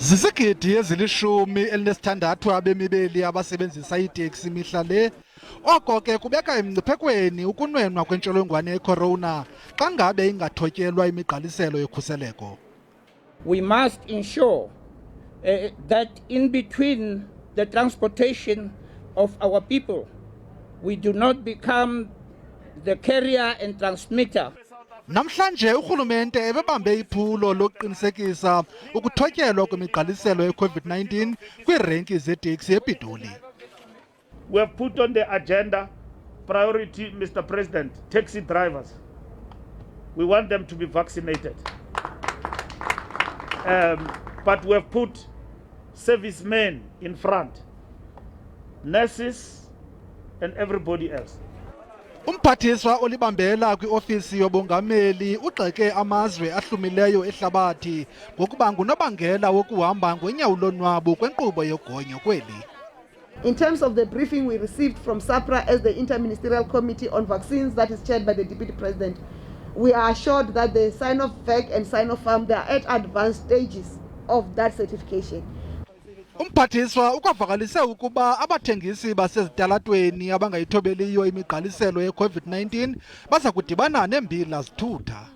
Zizigidi ezilishumi elinesithandathu abemibeli abasebenzisa iiteksi mihla le. Oko ke kubeka emngciphekweni ukunwenwa kwentsholongwane ye-corona xa ngabe ingathotyelwa imigqaliselo yokhuseleko. We must ensure that in between the transportation of our people, we do not become the carrier and transmitter. Namhlanje urhulumente ebebambe iphulo lokuqinisekisa ukuthotyelwa kwemigqaliselo ye-COVID-19 kwiirenki zeeteksi ePitoli. We have put on the agenda priority, Mr. President, taxi drivers. We want them to be vaccinated. But we have put servicemen in front, nurses and everybody else. Umphathiswa olibambela kwiofisi yobongameli ugxeke amazwe ahlumileyo ehlabathi ngokuba ngunobangela wokuhamba ngonyawo lonwabo kwenkqubo yogonyo kweli. In terms of the briefing we received from SAPRA as the Interministerial Committee on Vaccines that is chaired by the Deputy President, we are assured that the Sinopharm and Sinopharm, they are at advanced stages of that certification. Umphathiswa ukwavakalise ukuba abathengisi basezitalatweni abangayithobeliyo imigqaliselo ye-COVID-19 baza kudibana neembila zithutha.